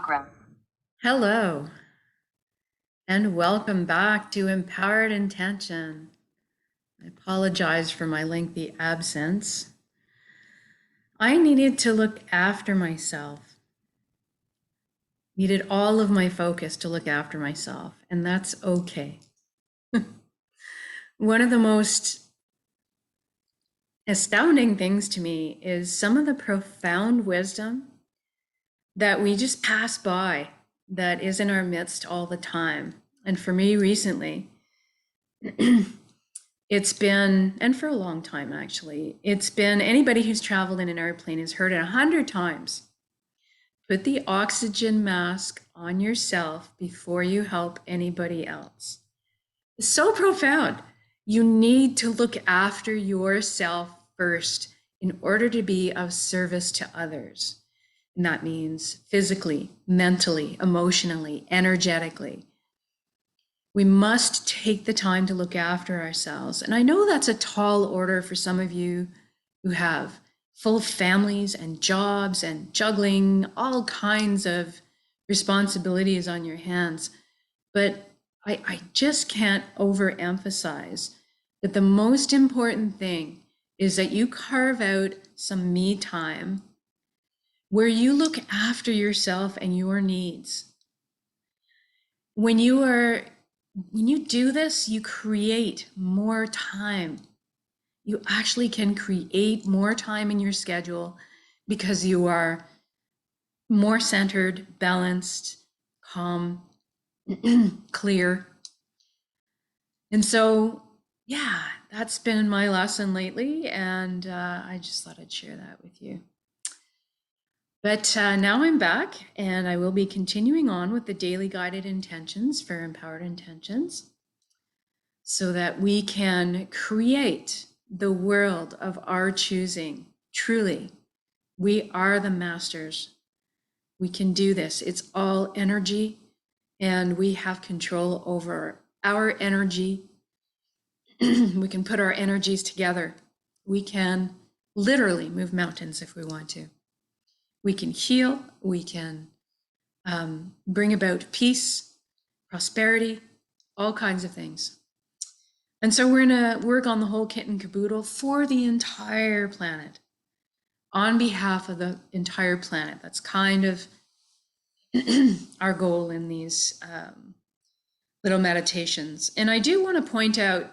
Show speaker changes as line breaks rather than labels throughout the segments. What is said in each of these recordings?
chakra.
Hello, and welcome back to Empowered Intention. I apologize for my lengthy absence. I needed to look after myself, needed all of my focus to look after myself, and that's okay. One of the most astounding things to me is some of the profound wisdom that we just pass by that is in our midst all the time. And for me recently, it's been, and for a long time actually, it's been anybody who's traveled in an airplane has heard it 100 times. Put the oxygen mask on yourself before you help anybody else. It's so profound. You need to look after yourself first in order to be of service to others. And that means physically, mentally, emotionally, energetically. We must take the time to look after ourselves. And I know that's a tall order for some of you who have full families and jobs and juggling all kinds of responsibilities on your hands. But I just can't overemphasize that the most important thing is that you carve out some me time where you look after yourself and your needs. When you do this, you create more time. You actually can create more time in your schedule because you are more centered, balanced, calm, clear. And so, yeah, that's been my lesson lately. And I just thought I'd share that with you. But now I'm back, and I will be continuing on with the daily guided intentions for Empowered Intentions so that we can create the world of our choosing. Truly, we are the masters. We can do this. It's all energy, and we have control over our energy. We can put our energies together. We can literally move mountains if we want to. We can heal. We can bring about peace, prosperity, all kinds of things. And so we're going to work on the whole kit and caboodle for the entire planet, on behalf of the entire planet. That's kind of our goal in these little meditations. And I do want to point out,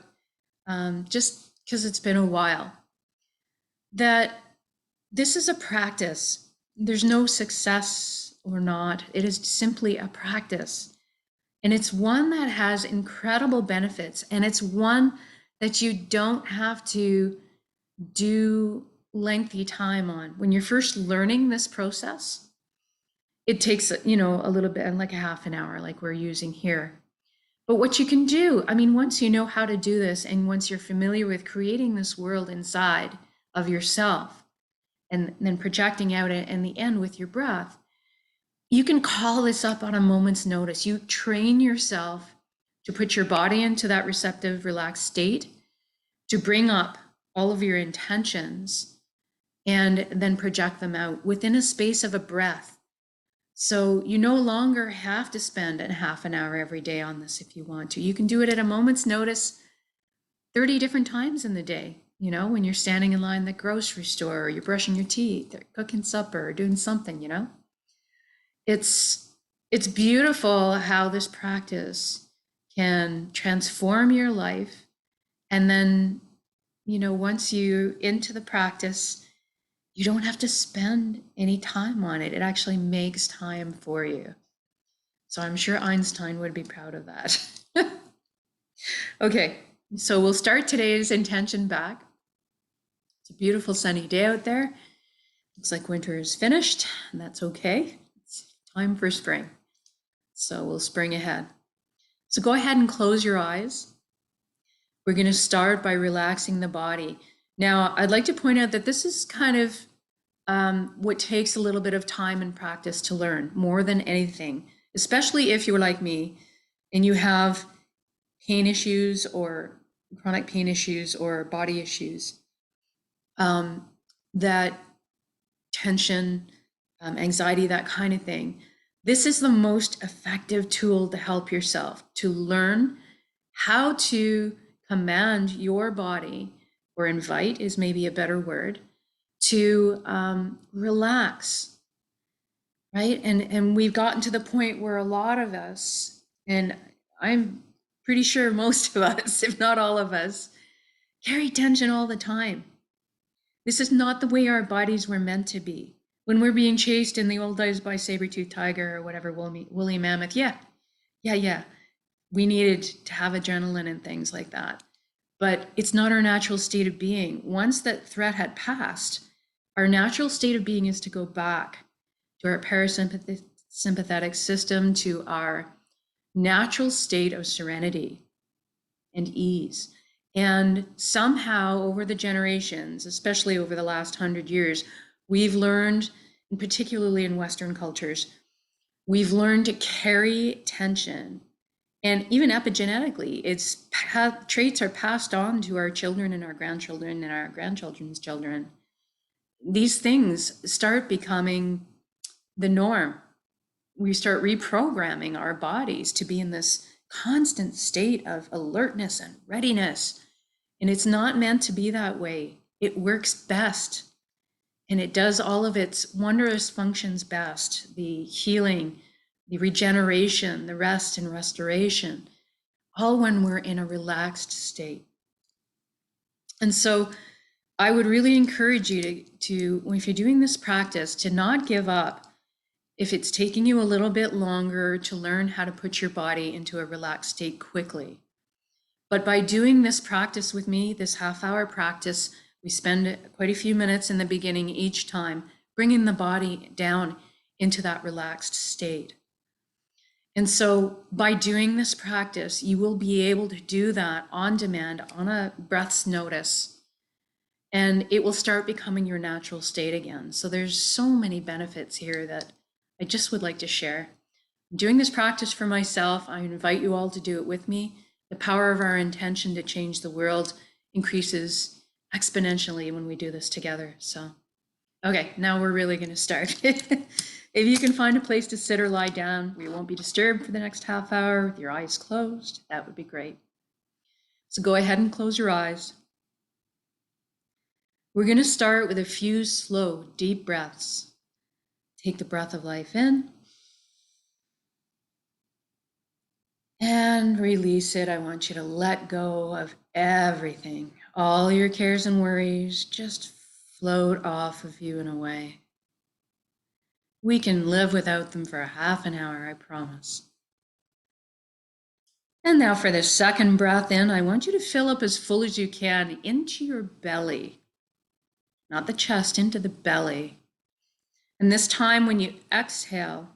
just because it's been a while, that this is a practice. There's no success or not. It is simply a practice. And it's one that has incredible benefits. And it's one that you don't have to do lengthy time on. When you're first learning this process, it takes, a little bit, like a half an hour, like we're using here. But what you can do, once you know how to do this, and once you're familiar with creating this world inside of yourself, and then projecting out in the end with your breath, you can call this up on a moment's notice. You train yourself to put your body into that receptive, relaxed state, to bring up all of your intentions, and then project them out within a space of a breath. So you no longer have to spend a half an hour every day on this if you want to. You can do it at a moment's notice 30 different times in the day, when you're standing in line at the grocery store, or you're brushing your teeth, or cooking supper, or doing something, It's beautiful how this practice can transform your life. And then, once you're into the practice, you don't have to spend any time on it. It actually makes time for you. So I'm sure Einstein would be proud of that. Okay, so we'll start today's intention back. It's a beautiful sunny day out there. Looks like winter is finished, and that's okay. It's time for spring. So we'll spring ahead. So go ahead and close your eyes. We're going to start by relaxing the body. Now, I'd like to point out that this is kind of what takes a little bit of time and practice to learn, more than anything, especially if you're like me and you have pain issues or chronic pain issues or body issues, that tension, anxiety, that kind of thing. This is the most effective tool to help yourself to learn how to command your body, or invite is maybe a better word, to relax, right? And we've gotten to the point where a lot of us, and I'm pretty sure most of us, if not all of us, carry tension all the time. This is not the way our bodies were meant to be. When we're being chased in the old days by saber-toothed tiger or whatever, woolly mammoth, yeah, we needed to have adrenaline and things like that. But it's not our natural state of being. Once that threat had passed, our natural state of being is to go back to our parasympathetic system, to our natural state of serenity and ease. And somehow over the generations, especially over the last 100 years, we've learned, and particularly in Western cultures, we've learned to carry tension. And even epigenetically, traits are passed on to our children and our grandchildren and our grandchildren's children. These things start becoming the norm. We start reprogramming our bodies to be in this constant state of alertness and readiness. And it's not meant to be that way. It works best. And it does all of its wondrous functions best: the healing, the regeneration, the rest and restoration, all when we're in a relaxed state. And so I would really encourage you to, if you're doing this practice, to not give up if it's taking you a little bit longer to learn how to put your body into a relaxed state quickly. But by doing this practice with me, this half-hour practice, we spend quite a few minutes in the beginning each time, bringing the body down into that relaxed state. And so by doing this practice, you will be able to do that on demand, on a breath's notice, and it will start becoming your natural state again. So there's so many benefits here that I just would like to share. I'm doing this practice for myself. I invite you all to do it with me. The power of our intention to change the world increases exponentially when we do this together. So, okay, now we're really going to start. If you can find a place to sit or lie down, we won't be disturbed for the next half hour with your eyes closed. That would be great. So go ahead and close your eyes. We're going to start with a few slow, deep breaths. Take the breath of life in and release it. I want you to let go of everything. All your cares and worries just float off of you and away. We can live without them for a half an hour, I promise. And now for the second breath in, I want you to fill up as full as you can into your belly, not the chest, into the belly. And this time when you exhale,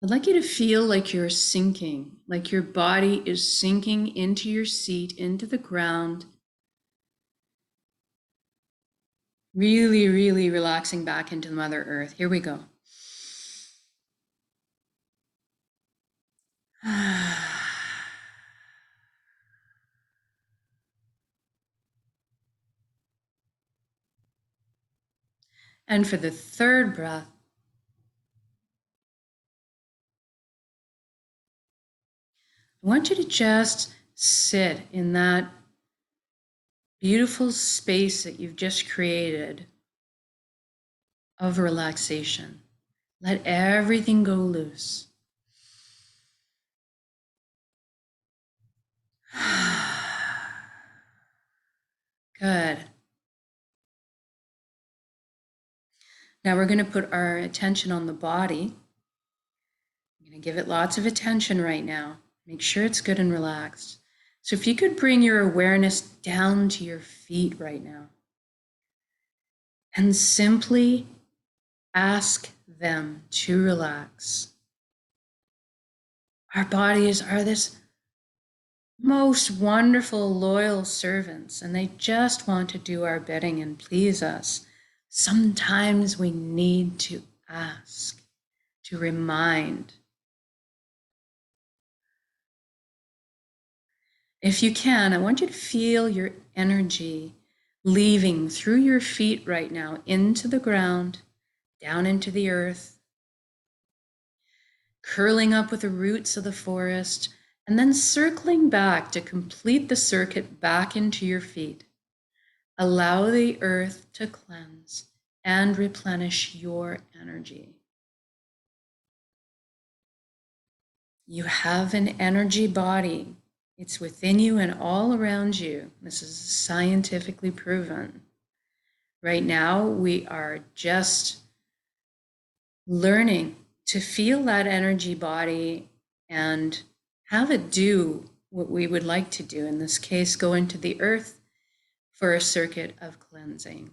I'd like you to feel like you're sinking, like your body is sinking into your seat, into the ground. Really, really relaxing back into Mother Earth. Here we go. And for the third breath, I want you to just sit in that beautiful space that you've just created of relaxation. Let everything go loose. Good. Now we're going to put our attention on the body. I'm going to give it lots of attention right now. Make sure it's good and relaxed. So if you could bring your awareness down to your feet right now and simply ask them to relax. Our bodies are this most wonderful, loyal servants, and they just want to do our bidding and please us. Sometimes we need to ask, to remind. If you can, I want you to feel your energy leaving through your feet right now into the ground, down into the earth, curling up with the roots of the forest, and then circling back to complete the circuit back into your feet. Allow the earth to cleanse and replenish your energy. You have an energy body. It's within you and all around you. This is scientifically proven. Right now, we are just learning to feel that energy body and have it do what we would like to do. In this case, go into the earth for a circuit of cleansing.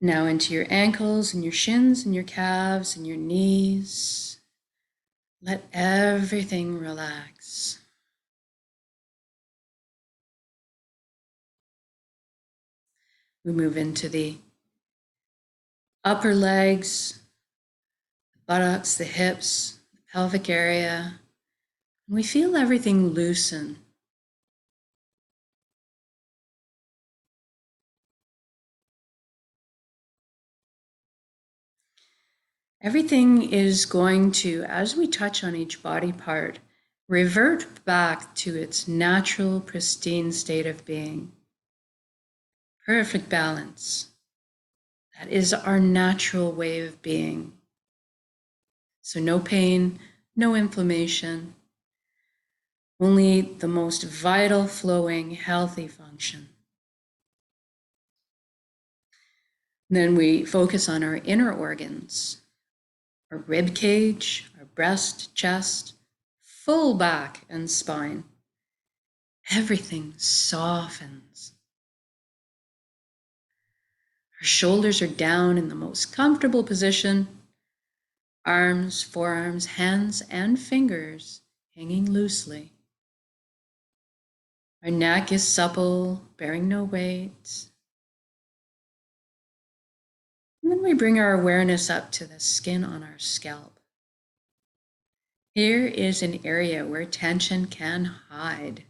Now into your ankles and your shins and your calves and your knees. Let everything relax. We move into the upper legs, the buttocks, the hips, the pelvic area. And we feel everything loosen. Everything is going to, as we touch on each body part, revert back to its natural, pristine state of being. Perfect balance. That is our natural way of being. So no pain, no inflammation, only the most vital, flowing, healthy function. Then we focus on our inner organs, our rib cage, our breast, chest, full back and spine. Everything softens. Our shoulders are down in the most comfortable position. Arms, forearms, hands, and fingers hanging loosely. Our neck is supple, bearing no weight. And then we bring our awareness up to the skin on our scalp. Here is an area where tension can hide.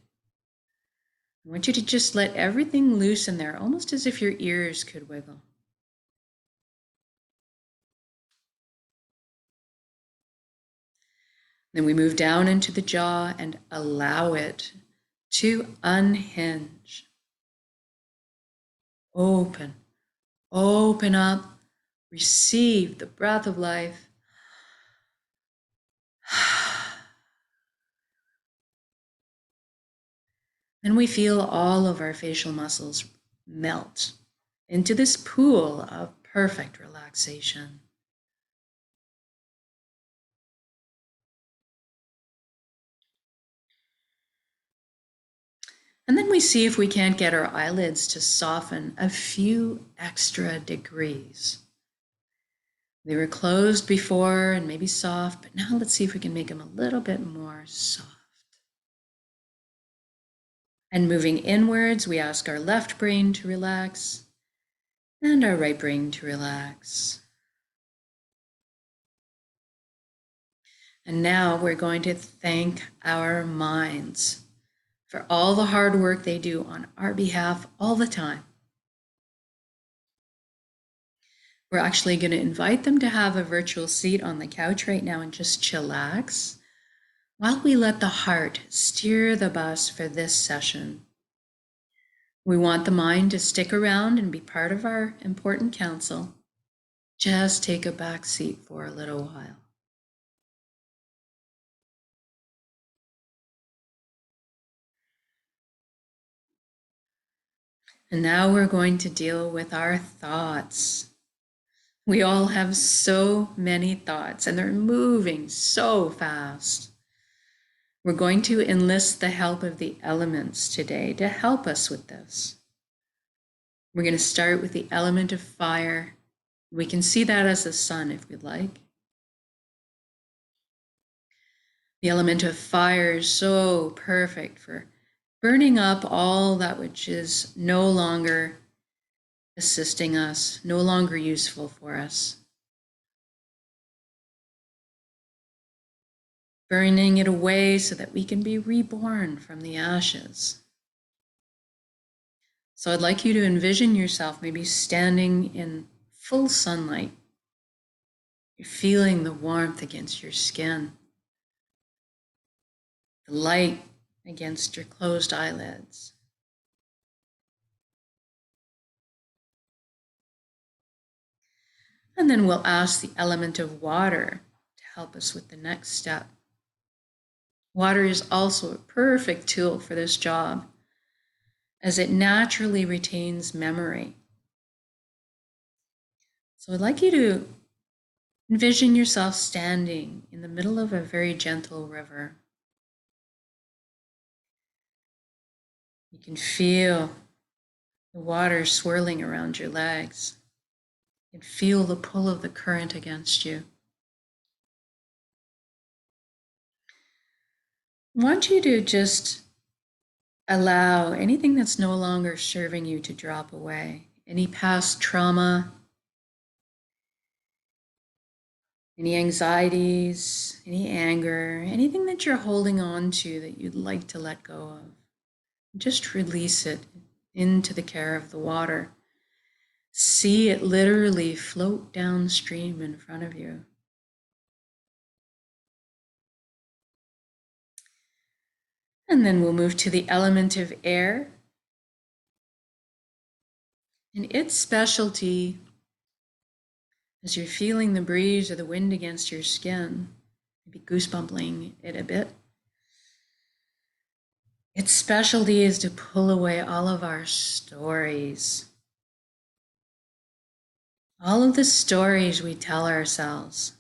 I want you to just let everything loose in there, almost as if your ears could wiggle. Then we move down into the jaw and allow it to unhinge. Open, open up, receive the breath of life. Then we feel all of our facial muscles melt into this pool of perfect relaxation. And then we see if we can't get our eyelids to soften a few extra degrees. They were closed before and maybe soft, but now let's see if we can make them a little bit more soft. And moving inwards, we ask our left brain to relax and our right brain to relax. And now we're going to thank our minds for all the hard work they do on our behalf all the time. We're actually going to invite them to have a virtual seat on the couch right now and just chillax while we let the heart steer the bus for this session. We want the mind to stick around and be part of our important council. Just take a back seat for a little while. And now we're going to deal with our thoughts. We all have so many thoughts and they're moving so fast. We're going to enlist the help of the elements today to help us with this. We're going to start with the element of fire. We can see that as the sun if we'd like. The element of fire is so perfect for burning up all that which is no longer assisting us, no longer useful for us. Burning it away so that we can be reborn from the ashes. So I'd like you to envision yourself maybe standing in full sunlight. You're feeling the warmth against your skin, the light against your closed eyelids. And then we'll ask the element of water to help us with the next step. Water is also a perfect tool for this job, as it naturally retains memory. So I'd like you to envision yourself standing in the middle of a very gentle river. You can feel the water swirling around your legs. You can feel the pull of the current against you. I want you to just allow anything that's no longer serving you to drop away. Any past trauma, any anxieties, any anger, anything that you're holding on to that you'd like to let go of. Just release it into the care of the water. See it literally float downstream in front of you. And then we'll move to the element of air. And its specialty, as you're feeling the breeze or the wind against your skin, maybe goosebumping it a bit, its specialty is to pull away all of our stories. All of the stories we tell ourselves.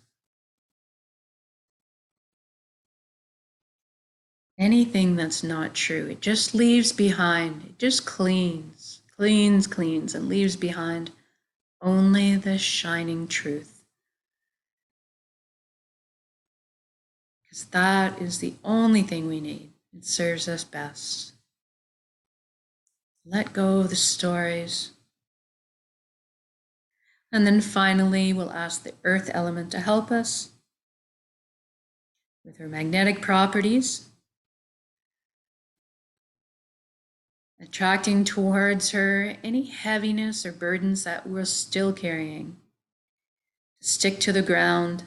Anything that's not true, it just leaves behind, it just cleans, and leaves behind only the shining truth. Because that is the only thing we need. It serves us best. Let go of the stories. And then finally, we'll ask the earth element to help us with her magnetic properties, attracting towards her any heaviness or burdens that we're still carrying. Stick to the ground.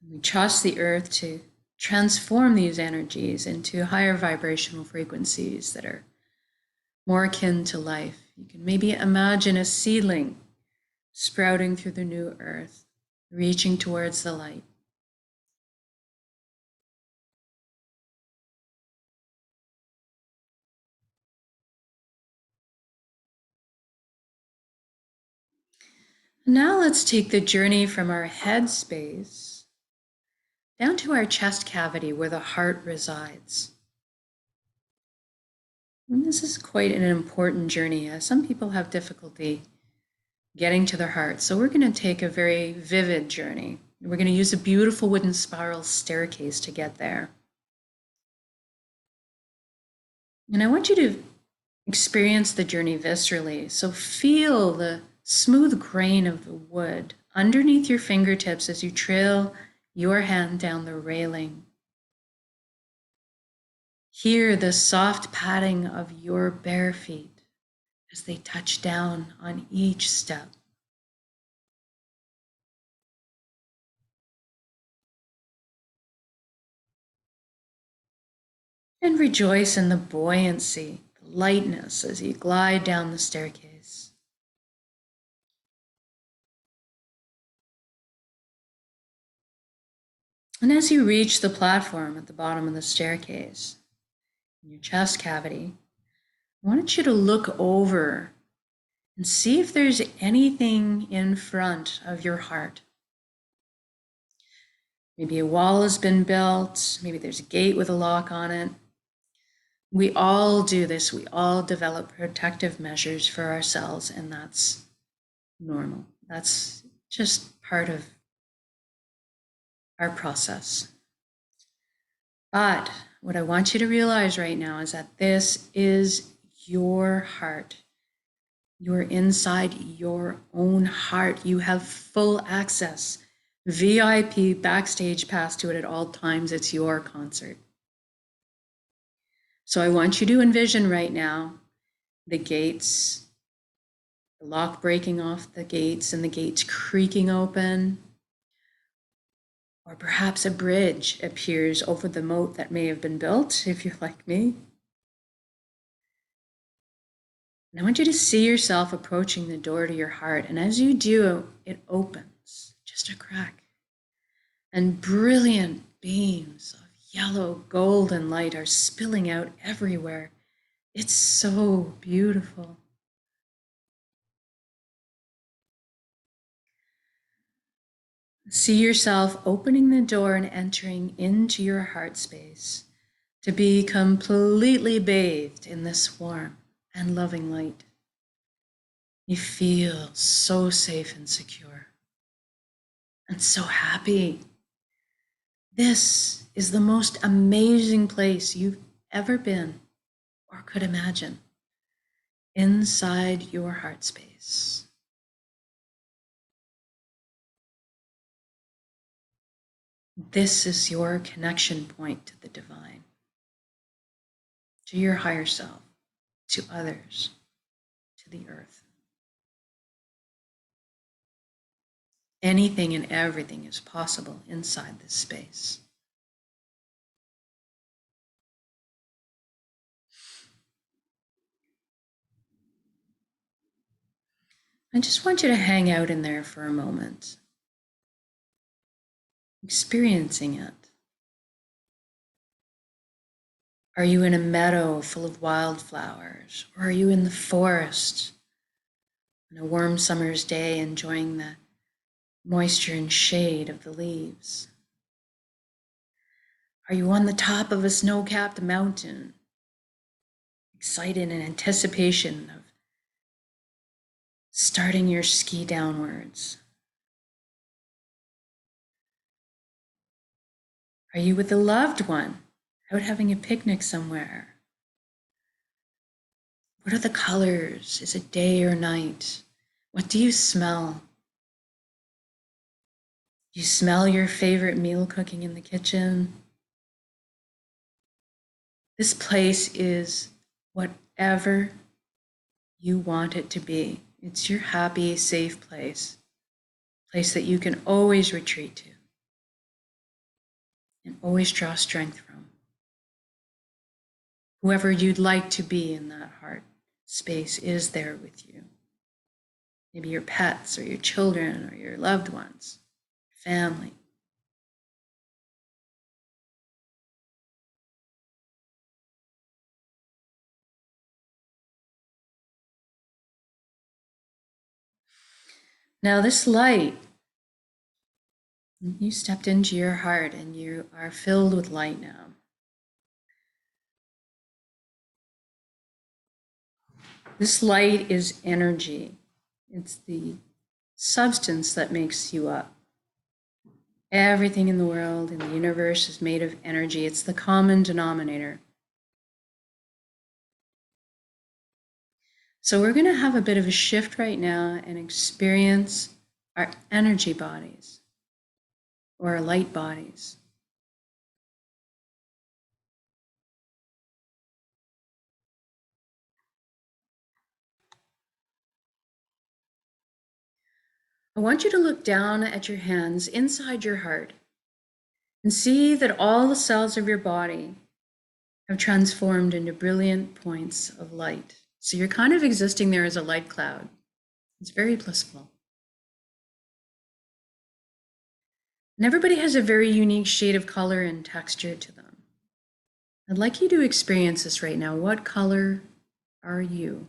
We trust the earth to transform these energies into higher vibrational frequencies that are more akin to life. You can maybe imagine a seedling sprouting through the new earth, reaching towards the light. Now let's take the journey from our head space down to our chest cavity where the heart resides. And this is quite an important journey, as some people have difficulty getting to their heart. So we're going to take a very vivid journey. We're going to use a beautiful wooden spiral staircase to get there. And I want you to experience the journey viscerally. So feel the smooth grain of the wood underneath your fingertips as you trail your hand down the railing. Hear the soft padding of your bare feet as they touch down on each step. And rejoice in the buoyancy, the lightness as you glide down the staircase. And as you reach the platform at the bottom of the staircase, in your chest cavity, I want you to look over and see if there's anything in front of your heart. Maybe a wall has been built, maybe there's a gate with a lock on it. We all do this, we all develop protective measures for ourselves, and that's normal. That's just part of our process. But what I want you to realize right now is that this is your heart. You're inside your own heart. You have full access, VIP backstage pass to it at all times. It's your concert. So I want you to envision right now the gates, the lock breaking off the gates and the gates creaking open. Or perhaps a bridge appears over the moat that may have been built, if you're like me. And I want you to see yourself approaching the door to your heart. And as you do, it opens, just a crack. And brilliant beams of yellow, golden light are spilling out everywhere. It's so beautiful. See yourself opening the door and entering into your heart space to be completely bathed in this warm and loving light. You feel so safe and secure and so happy. This is the most amazing place you've ever been or could imagine, inside your heart space. This is your connection point to the divine, to your higher self, to others, to the earth. Anything and everything is possible inside this space. I just want you to hang out in there for a moment, experiencing it. Are you in a meadow full of wildflowers, or are you in the forest on a warm summer's day enjoying the moisture and shade of the leaves? Are you on the top of a snow-capped mountain, excited in anticipation of starting your ski downwards? Are you with a loved one, out having a picnic somewhere? What are the colors? Is it day or night? What do you smell? You smell your favorite meal cooking in the kitchen. This place is whatever you want it to be. It's your happy, safe place that you can always retreat to and always draw strength from. Whoever you'd like to be in that heart space is there with you. Maybe your pets or your children or your loved ones, family. Now this light, you stepped into your heart and you are filled with light now. This light is energy. It's the substance that makes you up. Everything in the world, in the universe, is made of energy. It's the common denominator. So we're going to have a bit of a shift right now and experience our energy bodies or our light bodies. I want you to look down at your hands inside your heart and see that all the cells of your body have transformed into brilliant points of light. So you're kind of existing there as a light cloud. It's very blissful. And everybody has a very unique shade of color and texture to them. I'd like you to experience this right now. What color are you?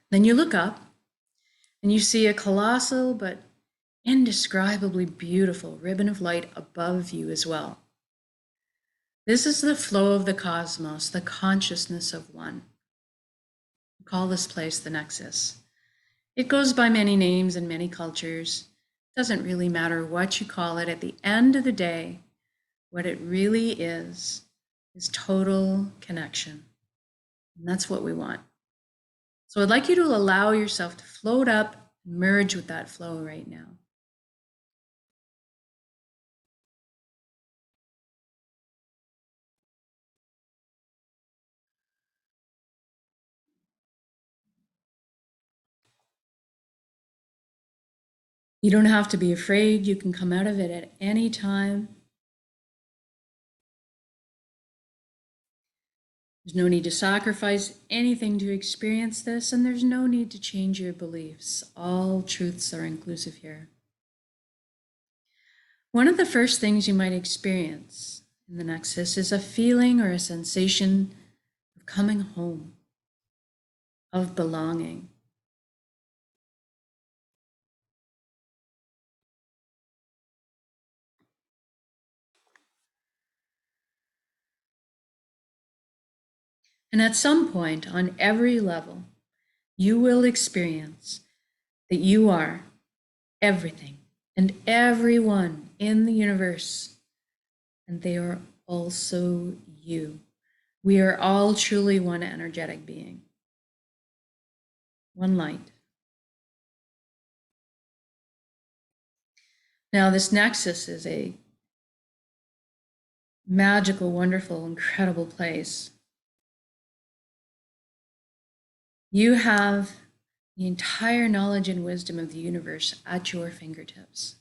Then you look up and you see a colossal but indescribably beautiful ribbon of light above you as well. This is the flow of the cosmos, the consciousness of one. We call this place the Nexus. It goes by many names in many cultures. It doesn't really matter what you call it. At the end of the day, what it really is total connection. And that's what we want. So I'd like you to allow yourself to float up and merge with that flow right now. You don't have to be afraid. You can come out of it at any time. There's no need to sacrifice anything to experience this, and there's no need to change your beliefs. All truths are inclusive here. One of the first things you might experience in the Nexus is a feeling or a sensation of coming home, of belonging. And at some point, on every level, you will experience that you are everything and everyone in the universe, and they are also you. We are all truly one energetic being, one light. Now, this Nexus is a magical, wonderful, incredible place. You have the entire knowledge and wisdom of the universe at your fingertips.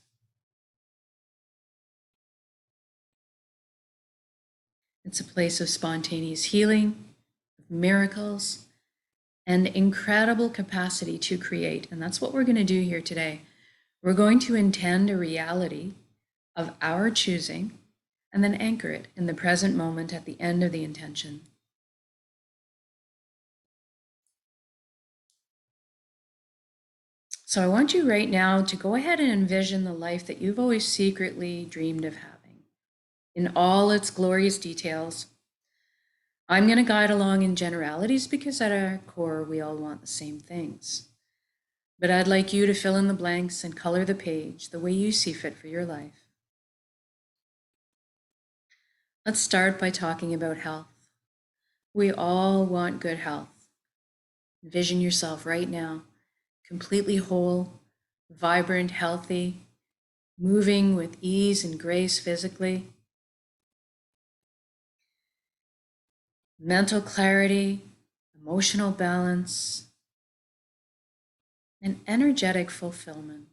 It's a place of spontaneous healing, of miracles, and incredible capacity to create. And that's what we're going to do here today. We're going to intend a reality of our choosing and then anchor it in the present moment at the end of the intention. So I want you right now to go ahead and envision the life that you've always secretly dreamed of having in all its glorious details. I'm going to guide along in generalities because at our core, we all want the same things. But I'd like you to fill in the blanks and color the page the way you see fit for your life. Let's start by talking about health. We all want good health. Envision yourself right now, completely whole, vibrant, healthy, moving with ease and grace physically. Mental clarity, emotional balance, and energetic fulfillment.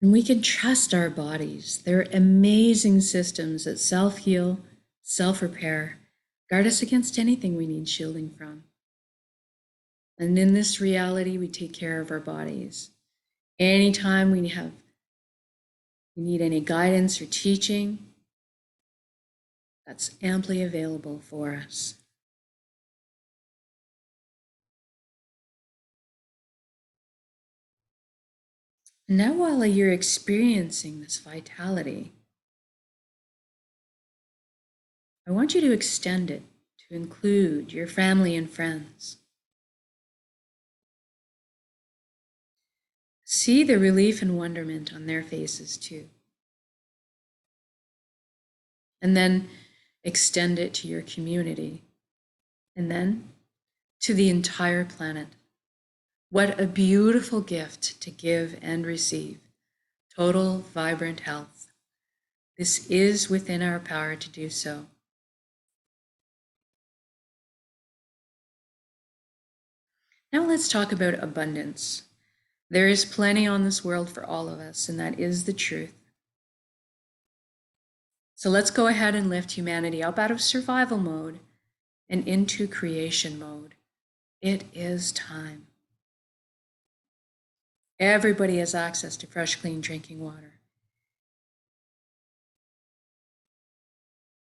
And we can trust our bodies. They're amazing systems that self-heal, self-repair, guard us against anything we need shielding from. And in this reality, we take care of our bodies. Anytime we need any guidance or teaching, that's amply available for us. And now, while you're experiencing this vitality, I want you to extend it to include your family and friends. See the relief and wonderment on their faces too. And then extend it to your community. And then to the entire planet. What a beautiful gift to give and receive. Total, vibrant health. This is within our power to do so. Now let's talk about abundance. There is plenty on this world for all of us, and that is the truth. So let's go ahead and lift humanity up out of survival mode and into creation mode. It is time. Everybody has access to fresh, clean drinking water.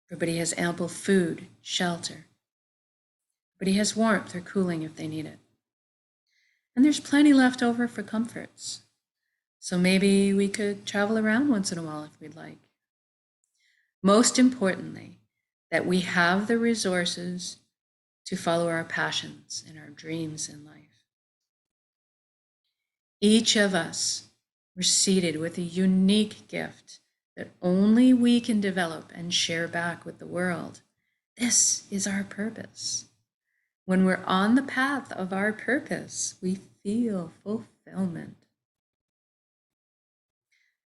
Everybody has ample food, shelter. Everybody has warmth or cooling if they need it. And there's plenty left over for comforts. So maybe we could travel around once in a while if we'd like. Most importantly, that we have the resources to follow our passions and our dreams in life. Each of us We're seated with a unique gift that only we can develop and share back with the world. This is our purpose. When we're on the path of our purpose, we feel fulfillment.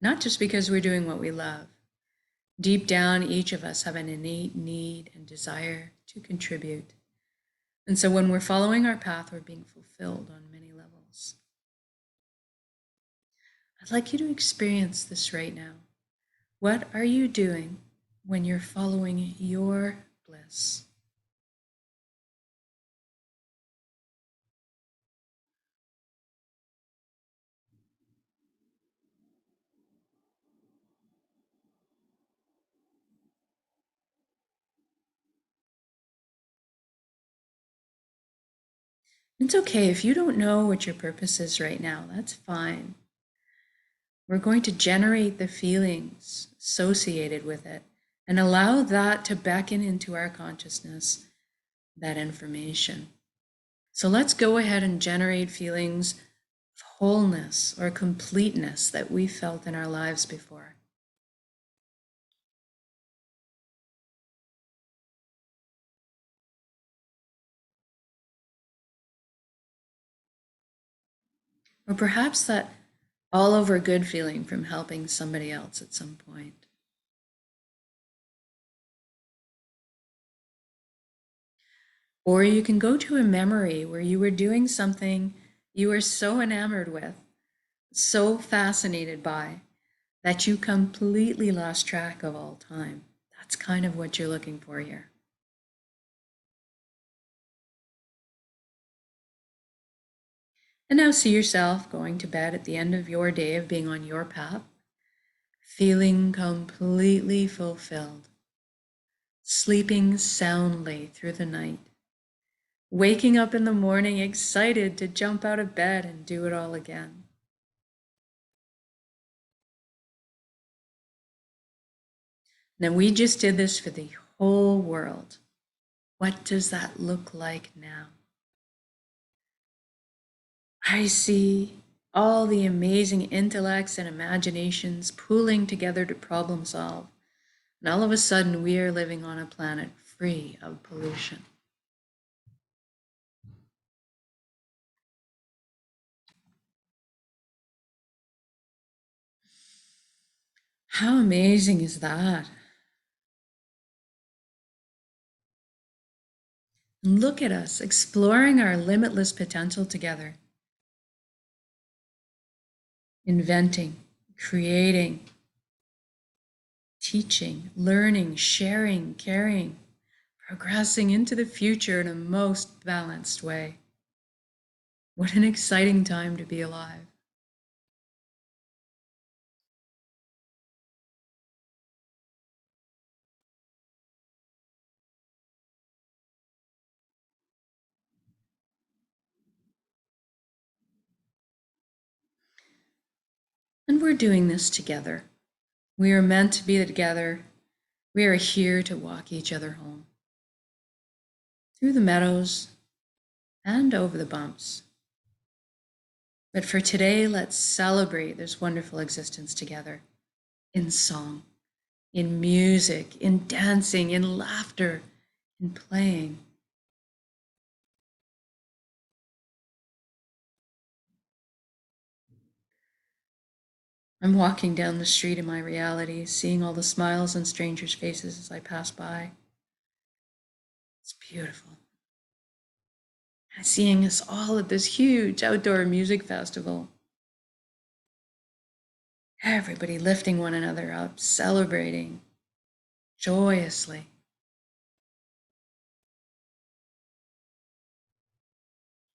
Not just because we're doing what we love. Deep down, each of us have an innate need and desire to contribute. And so when we're following our path, we're being fulfilled on many levels. I'd like you to experience this right now. What are you doing when you're following your bliss? It's okay if you don't know what your purpose is right now, that's fine. We're going to generate the feelings associated with it and allow that to beckon into our consciousness, that information. So let's go ahead and generate feelings of wholeness or completeness that we felt in our lives before. Or perhaps that all over good feeling from helping somebody else at some point. Or you can go to a memory where you were doing something you were so enamored with, so fascinated by, that you completely lost track of all time. That's kind of what you're looking for here. And now see yourself going to bed at the end of your day of being on your path, feeling completely fulfilled, sleeping soundly through the night, waking up in the morning excited to jump out of bed and do it all again. Now, we just did this for the whole world. What does that look like now? I see all the amazing intellects and imaginations pooling together to problem solve. And all of a sudden, we are living on a planet free of pollution. How amazing is that? And look at us exploring our limitless potential together, inventing, creating, teaching, learning, sharing, caring, progressing into the future in a most balanced way. What an exciting time to be alive. And we're doing this together. We are meant to be together. We are here to walk each other home through the meadows and over the bumps. But for today, let's celebrate this wonderful existence together in song, in music, in dancing, in laughter, in playing. I'm walking down the street in my reality, seeing all the smiles on strangers' faces as I pass by. It's beautiful. Seeing us all at this huge outdoor music festival. Everybody lifting one another up, celebrating joyously.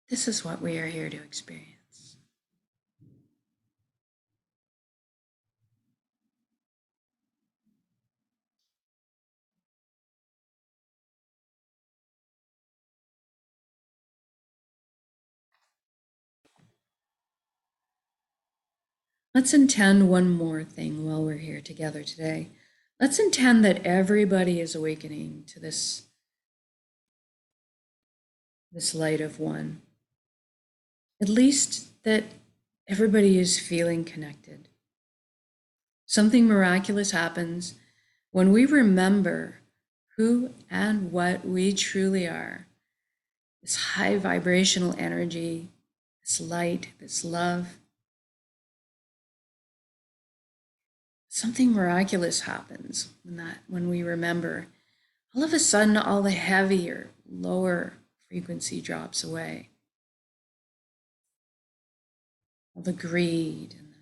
This is what we are here to experience. Let's intend one more thing while we're here together today. Let's intend that everybody is awakening to this light of one. At least that Everybody is feeling connected. Something miraculous happens when we remember who and what we truly are. This high vibrational energy, this light, this love. Something miraculous happens when we remember. All of a sudden, all the heavier, lower frequency drops away. All the greed and the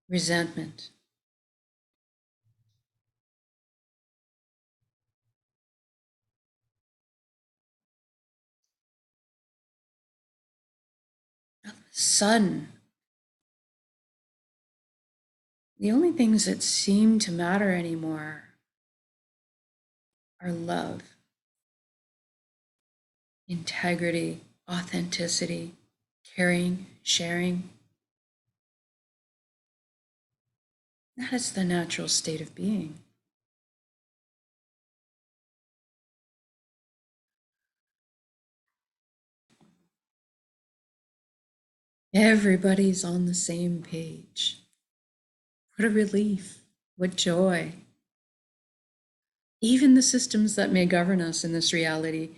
resentment. All of a sudden, the only things that seem to matter anymore are love, integrity, authenticity, caring, sharing. That is the natural state of being. Everybody's on the same page. What a relief. What joy. Even the systems that may govern us in this reality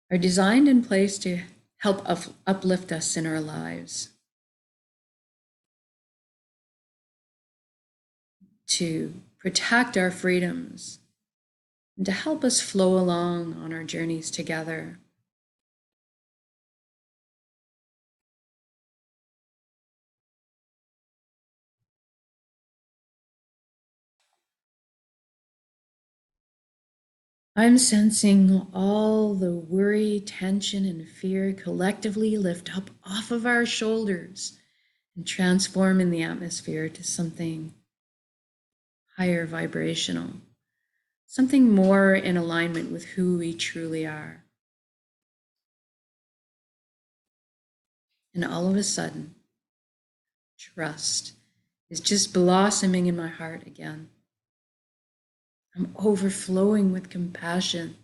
are designed in place to help uplift us in our lives, to protect our freedoms, and to help us flow along on our journeys together. I'm sensing all the worry, tension, and fear collectively lift up off of our shoulders and transform in the atmosphere to something higher vibrational, something more in alignment with who we truly are. And all of a sudden, trust is just blossoming in my heart again. I'm overflowing with compassion.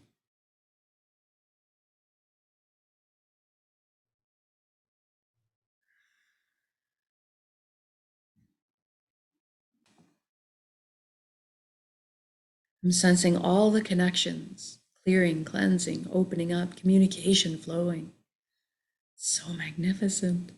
I'm sensing all the connections, clearing, cleansing, opening up, communication flowing. So magnificent.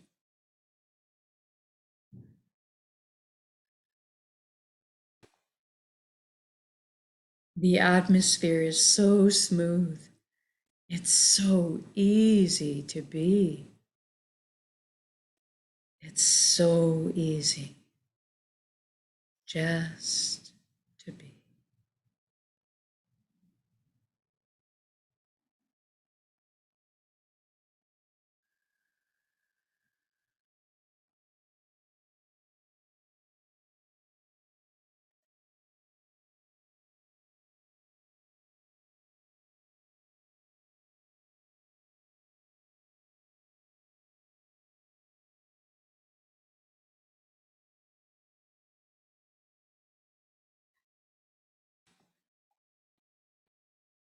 The atmosphere is so smooth. It's so easy to be. It's so easy just to be.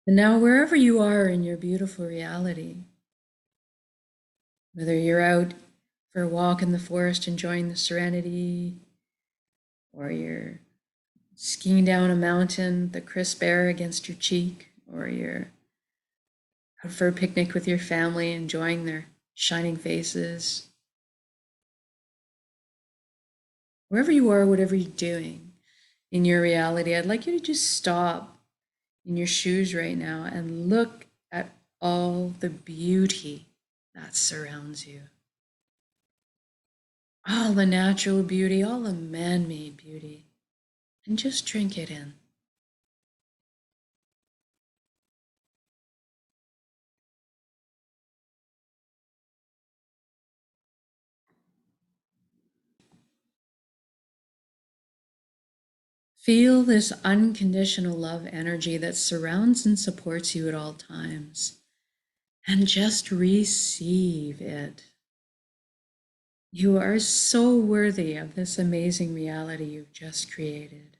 And now, wherever you are in your beautiful reality, whether you're out for a walk in the forest enjoying the serenity, or you're skiing down a mountain, the crisp air against your cheek, or you're out for a picnic with your family enjoying their shining faces, wherever you are, whatever you're doing in your reality, I'd like you to just stop in your shoes right now and look at all the beauty that surrounds you. All the natural beauty, all the man-made beauty, and just drink it in. Feel this unconditional love energy that surrounds and supports you at all times, and just receive it. You are so worthy of this amazing reality you've just created.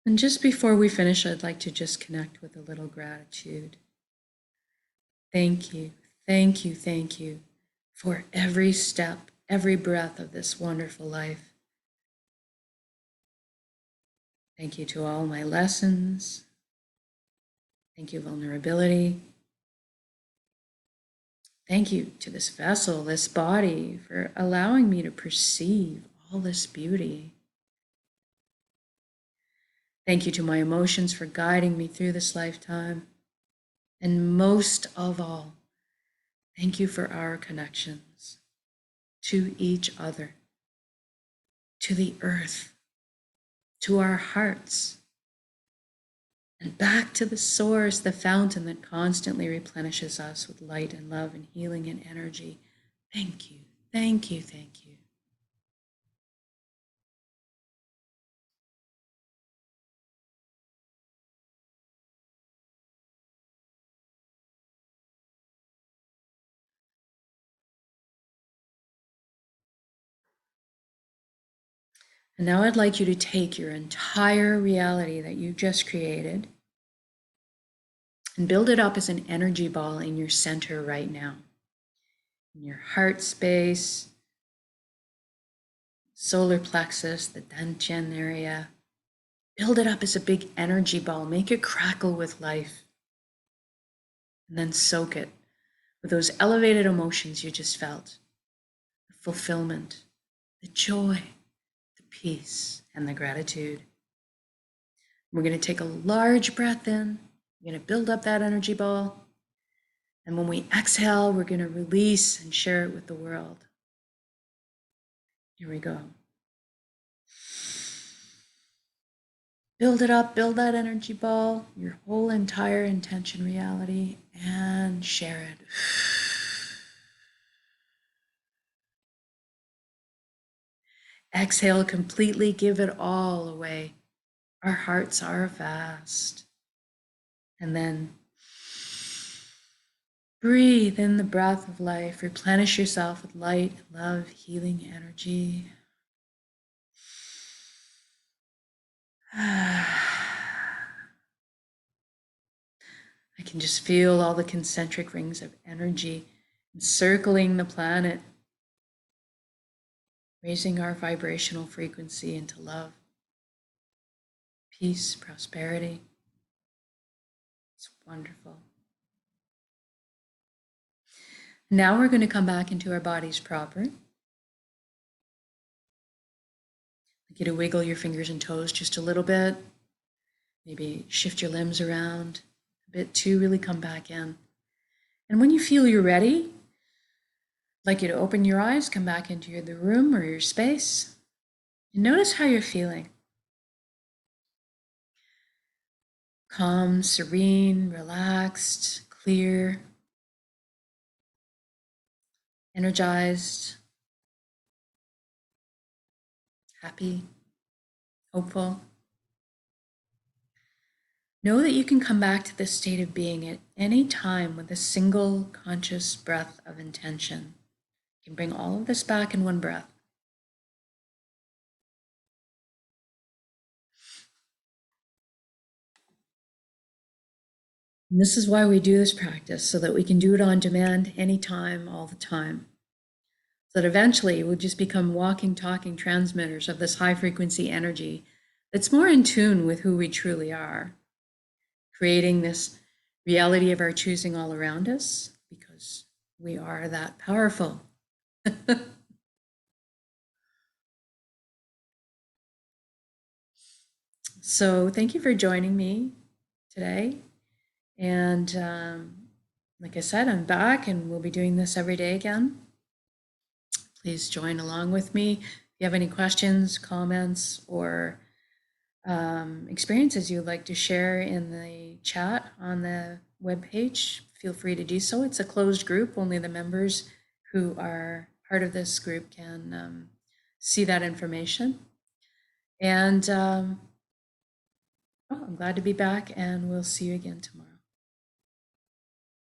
And just before we finish, I'd like to just connect with a little gratitude. Thank you, thank you, thank you for every step, every breath of this wonderful life. Thank you to all my lessons. Thank you, vulnerability. Thank you to this vessel, this body, for allowing me to perceive all this beauty. Thank you to my emotions for guiding me through this lifetime. And most of all, thank you for our connections to each other, to the earth, to our hearts, and back to the source, the fountain that constantly replenishes us with light and love and healing and energy. Thank you, thank you, thank you. And now I'd like you to take your entire reality that you just created and build it up as an energy ball in your center right now. In your heart space, solar plexus, the dantian area. Build it up as a big energy ball. Make it crackle with life. And then soak it with those elevated emotions you just felt. The fulfillment, the joy, the peace, and the gratitude. We're going to take a large breath in. We're going to build up that energy ball. And when we exhale, we're going to release and share it with the world. Here we go. Build it up, build that energy ball, your whole entire intention reality, and share it. Exhale completely, give it all away. Our hearts are vast. And then breathe in the breath of life. Replenish yourself with light, love, healing energy. I can just feel all the concentric rings of energy encircling the planet, raising our vibrational frequency into love, peace, prosperity. It's wonderful. Now we're going to come back into our bodies proper. I'd like you to wiggle your fingers and toes just a little bit. Maybe shift your limbs around a bit to really come back in. And when you feel you're ready, I'd like you to open your eyes, come back into the room or your space, and notice how you're feeling. Calm, serene, relaxed, clear, energized, happy, hopeful. Know that you can come back to this state of being at any time with a single conscious breath of intention. You can bring all of this back in one breath. And this is why we do this practice, so that we can do it on demand, anytime, all the time. So that eventually we'll just become walking, talking transmitters of this high frequency energy that's more in tune with who we truly are, creating this reality of our choosing all around us because we are that powerful. So thank you for joining me today. And like I said, I'm back and we'll be doing this every day again. Please join along with me. If you have any questions, comments, or experiences you'd like to share in the chat on the webpage, feel free to do so. It's a closed group. Only the members who are part of this group can see that information. And I'm glad to be back, and we'll see you again tomorrow.